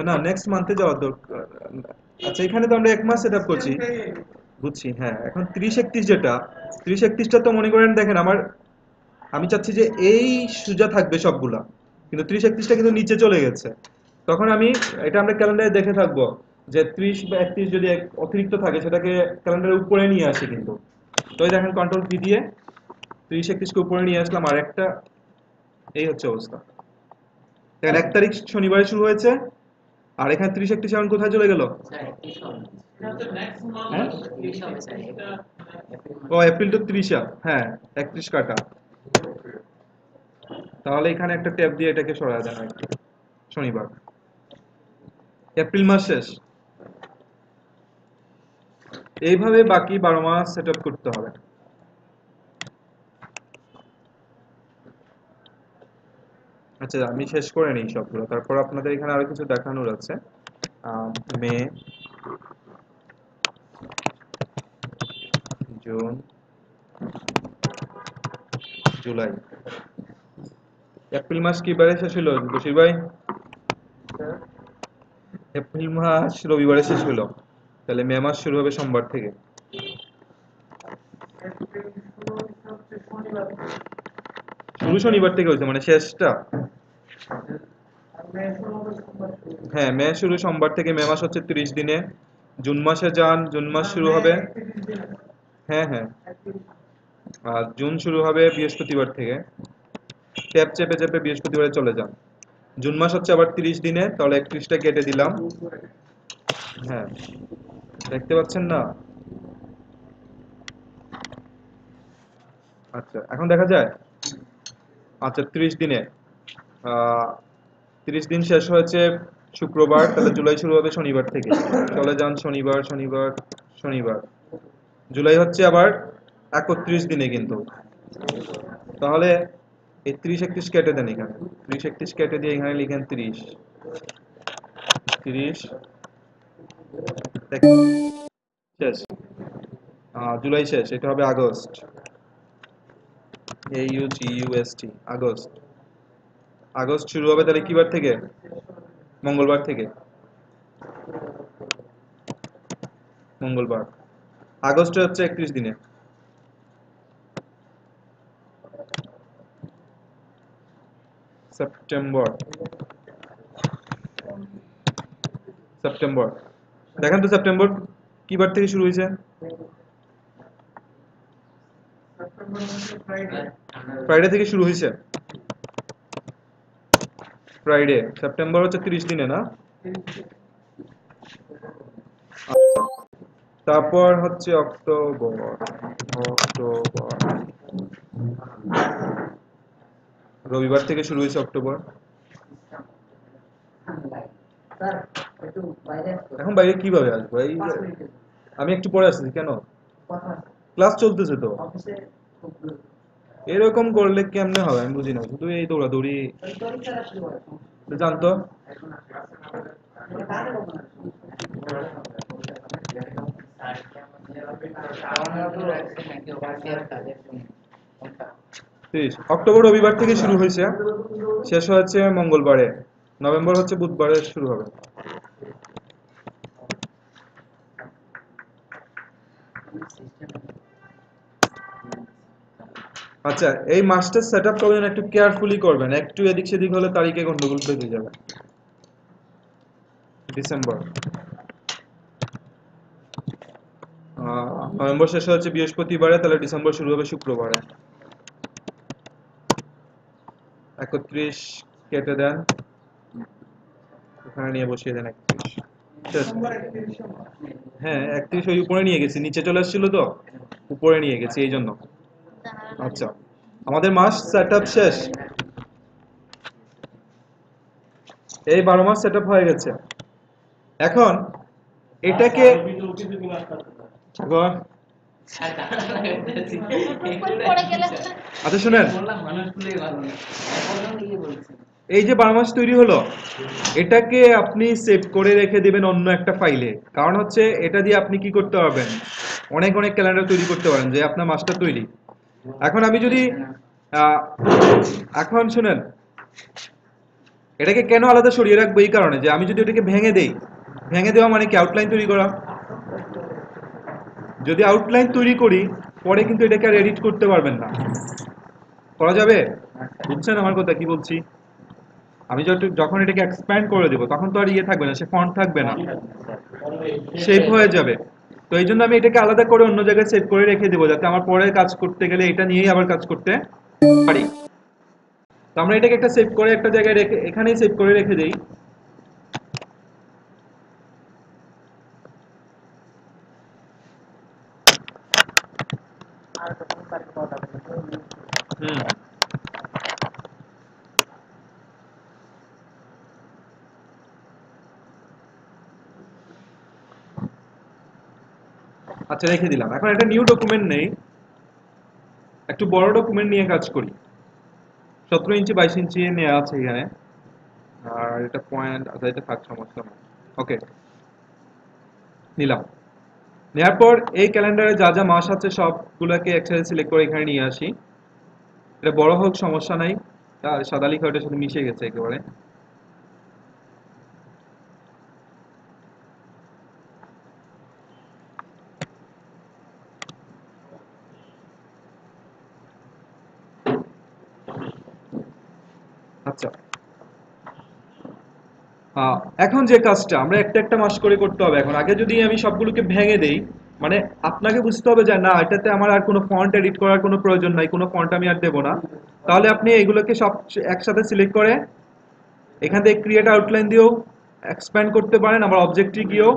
না, নেক্সট মান্থে যাওয়ার দরকার। আচ্ছা, এখানে তো আমরা এক মাস সেট আপ করছি, বুঝছি। হ্যাঁ, এখন 30-31 যেটা, 30-31টা তো মনে করেন, দেখেন আমি চাচ্ছি যে এই সোজা থাকবে সবগুলা, কিন্তু 30-31টা কিন্তু নিচে চলে গেছে। তখন এটা আমরা ক্যালেন্ডারে দেখে থাকবো যে 30 বা 31 যদি অতিরিক্ত থাকে সেটাকে ক্যালেন্ডারের উপরে নিয়ে আসি কিন্তু। তো এই দেখেন কন্ট্রোল ভি দিয়ে 30-31কে উপরে নিয়ে আসলাম, আর একটা এই হচ্ছে অবস্থা। দেখেন 1 তারিখ শনিবারে শুরু হয়েছে, আর এখানে 30-31 এখন কোথায় চলে গেল? স্যার 31 হবে। হ্যাঁ, 31 হবে স্যার। ও এপ্রিল তো 30, হ্যাঁ 31 কাটা। তাহলে এখানে একটা ট্যাব দিয়ে এটাকে সরায় দেন একটু, শনিবার। এপ্রিল মাস শেষ। এইভাবে বাকি 12 মাস সেট আপ করতে হবে। আচ্ছা, আমি শেষ করে নিই সবগুলো, তারপর আপনাদের এখানে আরো কিছু দেখানোর আছে। মে, জুন, জুলাই। এপ্রিল মাস কি বারে শেষ হলো বশির ভাই? এপ্রিল মাস রবিবারে শেষ হলো, তাহলে মে মাস শুরু হবে সোমবার থেকে। শুরু শনিবার থেকে হয়েছে, মানে শেষটা। হ্যাঁ, মে শুরু সোমবার থেকে, মে মাস হচ্ছে 30 দিনে। জুন মাসে যান, জুন মাস শুরু হবে, হ্যাঁ হ্যাঁ, আর জুন শুরু হবে বৃহস্পতিবার থেকে। ট্যাপ চেপে চেপে বৃহস্পতিবারে চলে যান। জুন মাস হচ্ছে আবার 30 দিনে, তাহলে 31টা কেটে দিলাম। হ্যাঁ, দেখতে পাচ্ছেন না? আচ্ছা, এখন দেখা যায়। আচ্ছা, 30 দিনে 30 দিন শেষ হয়েছে শুক্রবার, তাহলে জুলাই শুরু হবে শনিবার থেকে। চলে যান শনিবার শনিবার শনিবার। জুলাই হচ্ছে আবার 31 দিনে কিন্তু। তাহলে এই 30-31 কেটে দেন এখানে, 30-31 কেটে দিয়ে এখানে লিখেন 30 30 শেষ। জুলাই শেষ, এটা হবে আগস্ট। AUGUST, August. আগস্ট শুরু হবে তাহলে কি বার থেকে? মঙ্গলবার থেকে। মঙ্গলবার। আগস্টে হচ্ছে 31 দিনে। সেপ্টেম্বর। সেপ্টেম্বর, দেখেন তো সেপ্টেম্বর কি বার থেকে শুরু হয়েছে? ফ্রাইডে থেকে শুরু হয়েছে। ফ্রাইডে। সেপ্টেম্বর হচ্ছে 30 দিনে না? তারপর হচ্ছে অক্টোবর। অক্টোবর রবিবার থেকে শুরু হয়েছে অক্টোবর। স্যার একটু বাইরে আসতে। এখন বাইরে কিভাবে আসবো? আমি একটু পরে আসছি কেন? ক্লাস চলতেছে তো। অফিসে এরকম করলে কেমনে হবে আমি বুঝি না, শুধু এই দৌড়াদৌড়ি। জানতো অক্টোবর রবিবার থেকে শুরু হয়েছে, শেষ হয়েছে মঙ্গলবারে। নভেম্বর হচ্ছে বুধবারে শুরু হবে। আচ্ছা, এই মাস্টার সেটআপ করবেন, একটু কেয়ারফুলি করবেন, একটু এদিক সেদিক হলে তারিখে গন্ডগোল বেঁধে যাবে। ডিসেম্বর। নভেম্বর শেষ হচ্ছে বৃহস্পতিবারে, তাহলে ডিসেম্বর শুরু হবে শুক্রবারে। 31 কেটে দেন, ওখানে নিয়ে বসিয়ে দেন 31। হ্যাঁ, 31 ওই উপরে নিয়ে গেছি, নিচে চলে আসছিল তো, উপরে নিয়ে গেছি এই জন্য। আচ্ছা, আমাদের মাস সেটআপ শেষ। এই 12 মাস সেটআপ হয়ে গেছে। এখন এটাকে স্যার কাটা লাগাইতেছি পড়ে গেলে আচ্ছা শুনেন, বললাম মানুষগুলোই ভালো না বললাম কি বলছেন এই যে 12 মাস তৈরি হলো, এটাকে আপনি সেভ করে রেখে দিবেন অন্য একটা ফাইলে। কারণ হচ্ছে এটা দিয়ে আপনি কি করতে পারবেন, অনেক অনেক ক্যালেন্ডার তৈরি করতে পারেন, যে আপনার মাসটা তৈরি। এখন আমি যদি আহ, এখন শুনেন, এটাকে কেন আলাদা সরিয়ে রাখবো, এই কারণে যে আমি যদি এটাকে ভেঙে দেই, ভেঙে দেওয়া মানে কি আউটলাইন তৈরি করা। যদি আউটলাইন তৈরি করি, পরে কিন্তু এটাকে আর এডিট করতে পারবেন না। করা যাবে? বুঝছেন আমার কথা কি বলছি? আমি যখন এটাকে এক্সপ্যান্ড করে দেবো, তখন তো আর ইয়ে থাকবে না, সে ফন্ট থাকবে না, শেপ হয়ে যাবে। তো এই জন্য আমি এটাকে আলাদা করে অন্য জায়গায় সেভ করে রেখে দেবো, যাতে আমার পরে কাজ করতে গেলে এটা নিয়েই আবার কাজ করতে পারি। তো আমরা এটাকে একটা সেভ করে একটা জায়গায় রেখে, এখানেই সেভ করে রেখে দেই। হুম, আচ্ছা রেখে দিলাম। এখন একটা নিউ ডকুমেন্ট নেই, একটু বড় ডকুমেন্ট নিয়ে কাজ করি। 17 ইঞ্চি 22 ইঞ্চি নেওয়া আছে এখানে। আর এটা পয়েন্ট, আচ্ছা এটা থাক, সমস্যা না। ওকে, নিলাম। নেওয়ার পর এই ক্যালেন্ডারে যা যা মাস আছে সবগুলোকে একসাথে সিলেক্ট করে এখানে নিয়ে আসি। এটা বড় হোক সমস্যা নাই, সাদা লিখা ওটার সাথে মিশে গেছে একেবারে। আচ্ছা, এখন যে কাজটা আমরা একটা একটা মাস করে করতে হবে। এখন আগে যদি আমি সবগুলোকে ভেঙে দেই, মানে আপনাকে বুঝতে হবে যে না, এটাতে আমার আর কোনো ফন্ট এডিট করার কোনো প্রয়োজন নাই, কোনো ফন্ট আমি আর দেবো না। তাহলে আপনি এগুলোকে সব একসাথে সিলেক্ট করে এখান থেকে ক্রিয়েট আউটলাইন দিয়েও এক্সপ্যান্ড করতে পারেন, আবার অবজেক্টে গিয়েও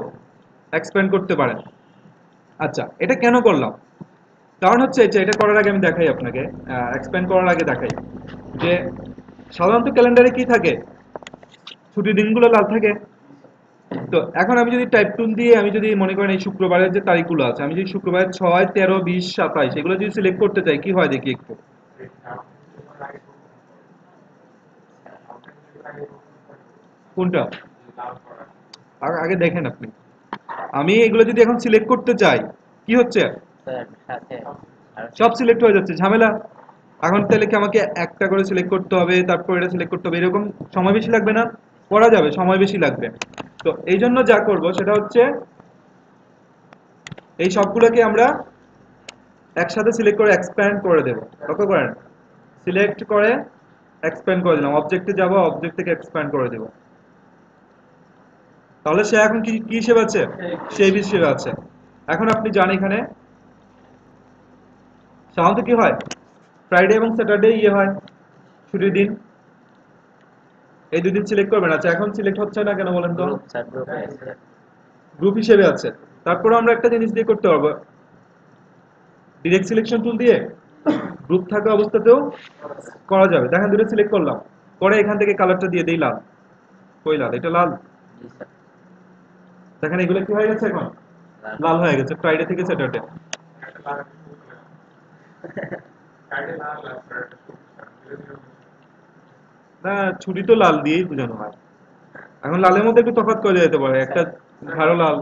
এক্সপ্যান্ড করতে পারেন। আচ্ছা, এটা কেন করলাম? কারণ হচ্ছে যে এটা করার আগে আমি দেখাই আপনাকে, এক্সপ্যান্ড করার আগে দেখাই যে সাধারণত ক্যালেন্ডারে কি থাকে, ছুটির দিনগুলো লাল থাকে। তো এখন আমি যদি টাইপ টুল দিয়ে আমি যদি মনে করেন এই শুক্রবারের যে তারিখগুলো আছে, আমি যদি শুক্রবারের 6, 13, 20, 27 এগুলো যদি সিলেক্ট করতে চাই, কি হয় দেখি একটু। কোনটা? আগে দেখেন আপনি, আমি এগুলো যদি এখন সিলেক্ট করতে চাই, কি হচ্ছে, স্যার সাথে আর সব সিলেক্ট হয়ে যাচ্ছে, ঝামেলা। এখন তাহলে কি আমাকে একটা করে সিলেক্ট করতে হবে, তারপর এটা সিলেক্ট করতে হবে, এরকম সময় বেশি লাগবে না? করা যাবে, সময় বেশি লাগবে। তো এই জন্য যা করব সেটা হচ্ছে এই সবগুলোকে আমরা একসাথে সিলেক্ট করে এক্সপ্যান্ড করে দেব। লক্ষ্য করেন, সিলেক্ট করে এক্সপ্যান্ড করে দিলাম, অবজেক্টে যাব, অবজেক্ট থেকে এক্সপ্যান্ড করে দেব। তাহলে সে এখন কি কি হিসেবে আছে, সেই হিসেবে আছে। এখন আপনি জান এখানে সাধারণত কি হয়, ফ্রাইডে এবং স্যাটারডে ইয়ে হয়, ছুটির দিন। এই দুই দিন সিলেক্ট করবেন। আচ্ছা, এখন সিলেক্ট হচ্ছে না কেন বলেন তো? গ্রুপ স্যার গ্রুপে আছে গ্রুপ হিসেবে আছে। তারপরে আমরা একটা জিনিস দিয়ে করতে পারবো, ডিরেক্ট সিলেকশন টুল দিয়ে গ্রুপ থাকা অবস্থাতেও করা যাবে। দেখেন দুটো সিলেক্ট করলাম, পরে এখান থেকে কালারটা দিয়ে দিই লাল। কই লাল, এটা লাল। জি স্যার দেখেন এগুলো কি হয়ে গেছে, এখন লাল লাল হয়ে গেছে, ফ্রাইডে থেকে স্যাটারডে। না, ছুটি তো লাল দিয়েই বোঝানো হয়। এখন লালের মধ্যে একটু তফাৎ করে যেতে পারে, একটা গাঢ় লাল।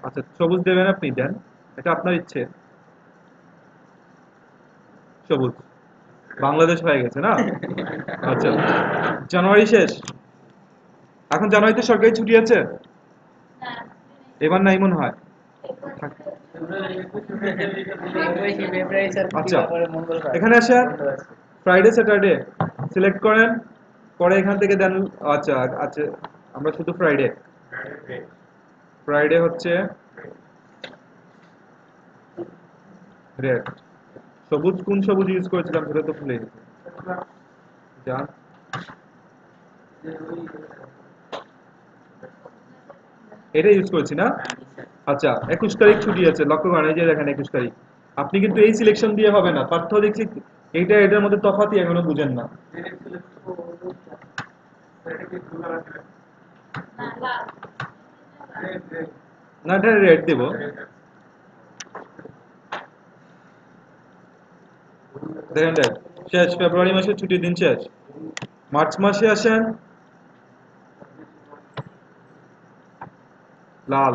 আচ্ছা, সবুজ দেবেন আপনি, দেন, এটা আপনার ইচ্ছে। সবুজ, বাংলাদেশ হয়ে গেছে না? আচ্ছা, জানুয়ারি শেষ, এখন জানুয়ারিতে সরকারি ছুটি আছে, না এবার নাই মনে হয়। থাক। ফেব্রুয়ারি স্যার আচ্ছা, তারপরে মঙ্গলবার এখানে আসেন, বন্ধ আছে ফ্রাইডে স্যাটারডে সিলেক্ট করেন, পরে এখান থেকে দেন। আচ্ছা আচ্ছা, আমরা শুধু ফ্রাইডে, ফ্রাইডে হচ্ছে রেড। সবুজ, কোন সবুজ ইউজ করেছিলাম সেটা তো ভুলে গেছি। যান, এটা ইউজ করেছি না? আচ্ছা, 21 তারিখ ছুটি আছে, লক্ষ্য করেন, এই যে দেখেন 21 তারিখ। আপনি কিন্তু এই সিলেকশন দিয়ে হবে না, পার্থ দেখছি এইটা এটার মধ্যে তফাৎই এখনো বুঝেন না। না লাল না এটা রেট দেব। দেখেন রেট শেষ, ফেব্রুয়ারি মাসে ছুটির দিন শেষ। মার্চ মাসে আসেন, লাল।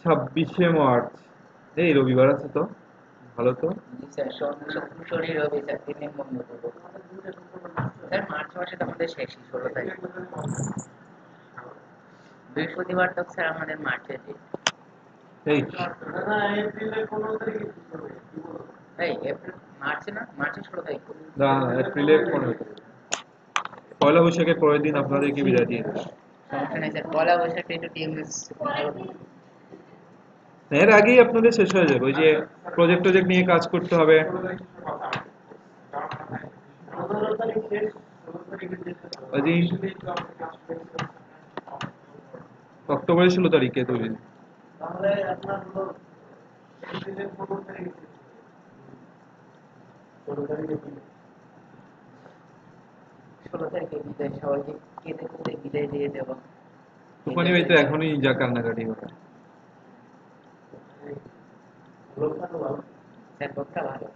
ছাব্বিশে মার্চ, এই রবিবার আছে তো, ভালো তো। জি স্যার, শনি রবি স্যার 3 দিন বন্ধ করবো। স্যার মার্চ মাসে তো আমাদের শেষই 16 তারিখ। বৃহস্পতিবার তো স্যার আমাদের মার্চের ডেট। এই এই এপ্রিল মার্চে না, মার্চের 16 তারিখ। না না, এপ্রিলের 15 তারিখ, পয়লা বৈশাখের পরের দিন আপনাদেরকে বিদায় দিয়ে দেব। সমস্যা নেই স্যার, পয়লা বৈশাখে একটু টিএমএস এর আগেই আপনাদের শেষ হয়ে যাবে, ওই যে প্রজেক্ট নিয়ে কাজ করতে হবে। ওই দিন অক্টোবরের 16 তারিখে তৈরি। 16 তারিখে বিদায়, সবাইকে কেঁদে কুঁদে বিদায় দিয়ে দেবো। তুফানি ভাই তো এখনই যা কান্নাকাটি করে। স্যার লোকটা ভালো।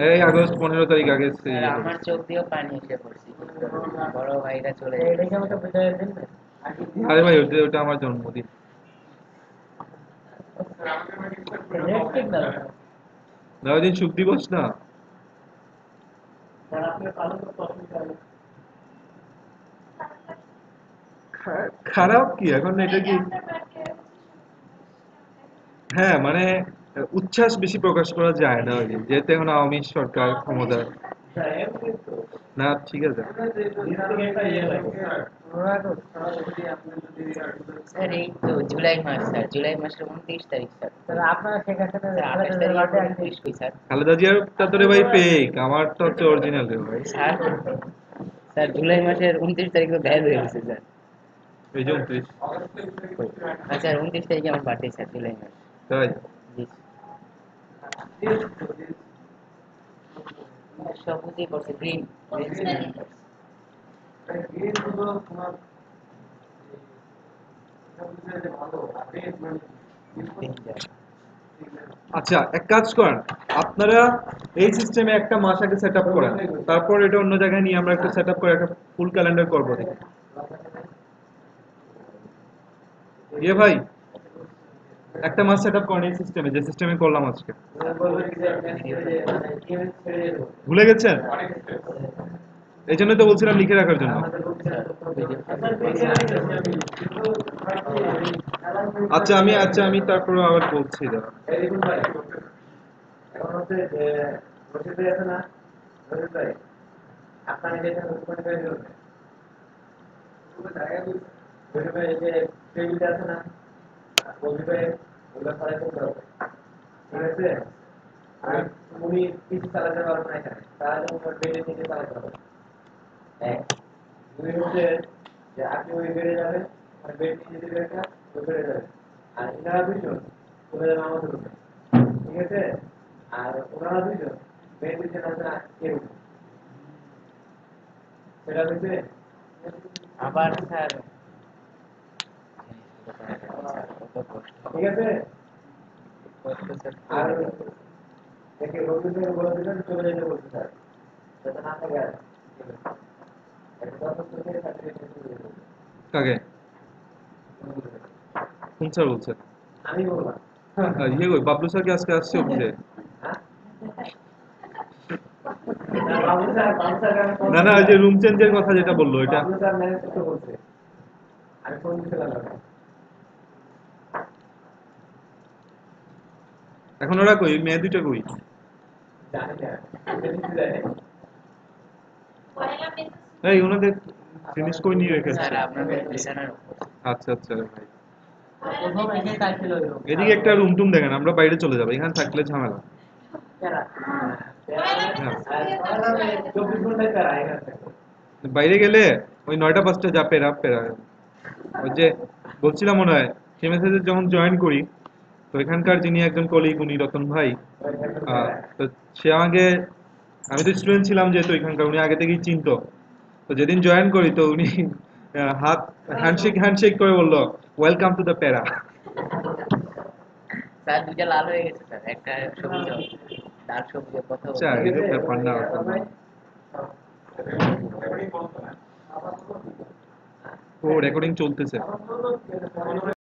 এই আগস্ট 15 তারিখ আগে স্যার আমার চোখ দিয়েও পানি এসে পড়ছে, বড় ভাইরা চলে যাবে। আরে ভাই ওটা ওটা আমার জন্মদিন। না ওই দিন শুভ দিবস না। খারাপ কি এখন, এটা কি? হ্যাঁ মানে উচ্ছ্বাস বেশি প্রকাশ করা যায় না, ওই যে যেহেতু এখন আওয়ামী সরকার ক্ষমতায়। না ঠিক আছে। স্যার এই তো জুলাই মাস স্যার, জুলাই মাসের 29 তারিখ স্যার। স্যার আপনারা সেখানে 28 তারিখ 29 কই স্যার? খালেদা জিয়ার টা তোরে ভাই ফেক, আমার তো হচ্ছে অরিজিনাল রে ভাই। স্যার স্যার জুলাই মাসের 29 তারিখ তো ভ্যাল হয়ে গেছে স্যার। এই যে 29 স্যার 29 তারিখে আমার বার্থডে স্যার, জুলাই মাস। তাই। জি সবুজই করছে, গ্রিন গ্রিন সিগন্যাল করছে। আচ্ছা এক কাজ করেন, আপনারা এই সিস্টেমে একটা মাস আগে সেট আপ করেন, তারপর এটা অন্য জায়গায় নিয়ে আমরা একটা সেট আপ করে একটা ফুল ক্যালেন্ডার করবো দেখি। ইয়ে ভাই, একটা মাস সেট আপ করেন এই সিস্টেমে, যে সিস্টেমে করলাম আজকে। ভুলে গেছেন? এই জন্য তো বলছিলাম লিখে রাখার জন্য। আচ্ছা আমি তারপর আবার বলছি দাঁড়া। এখন হচ্ছে যে রশিদ ভাই আছে না, রশিদ ভাই আপনার এটা রশিদ ভাই রশিদ ভাই এই যে টেবিলটা আছে না, রশিদ ভাই ওগুলো সরাই করতে হবে, ঠিক আছে? আর উনি কিছু চালাতে পারবেন না এখানে, তারা যেমন বেডে থেকে চালাতে হবে। এক দুই হচ্ছে যে আপনি ওই বেডে যাবেন, আর বেড নিয়ে যেতে একটা ওই বেডে যাবেন, আর এনারা দুইজন চলে যাবেন আমাদের রুমে, ঠিক আছে? আর ওনারা দুইজন মেয়ে দুইজন আছে না কেউ, সেটা হচ্ছে আবার স্যার ঠিক আছে। আর দেখে রবীন্দ্র বলে দিলেন চলে যেতে বলছে স্যার, যাতে না থাকে আর কাকে? কোন স্যার বলছেন? আমি বললাম ইয়ে কই বাবলু স্যার কি আজকে আসছে অফিসে? না না, ওই যে রুম চেঞ্জের কথা যেটা বললো এটা। বাবলু স্যার ম্যানেজ করতে বলছে, আমি ফোন দিতে পারলাম না। এখন ওরা কই, মেয়ে দুইটা কই? জানি না, দিতে যায় না। এই ওনাদের জিনিস কই নিয়ে রেখেছে? স্যার আপনাদের বিছানার উপর। আচ্ছা আচ্ছা ভাই, প্রথম এসে কাটছিল ওই রুম। এদিকে একটা রুম টুম দেখেন, আমরা বাইরে চলে যাবো, এখানে থাকলে ঝামেলা। হ্যাঁ, 24 ঘন্টায় তারা এখানে থাকে। বাইরে গেলে ওই 9টা 5টা যা পেরা পেরা। ওই যে বলছিলাম মনে হয় সে মেসেজে যখন জয়েন করি তো এখানকার যিনি একজন কলিগ উনি রতন ভাই, তো সে আমাকে, আমি তো স্টুডেন্ট ছিলাম যেহেতু এখানকার, উনি আগে থেকেই চিনতো। তো যেদিন জয়েন করি তো উনি হাত হ্যান্ডশেক করে বললো, ওয়েলকাম টু দ্য প্যারা। স্যার দুইটা লাল হয়ে গেছে স্যার, একটা সবুজ, লাল সবুজের কথা আচ্ছা, বলতে এরকম ব্যাপার না। ও রেকর্ডিং চলতেছে।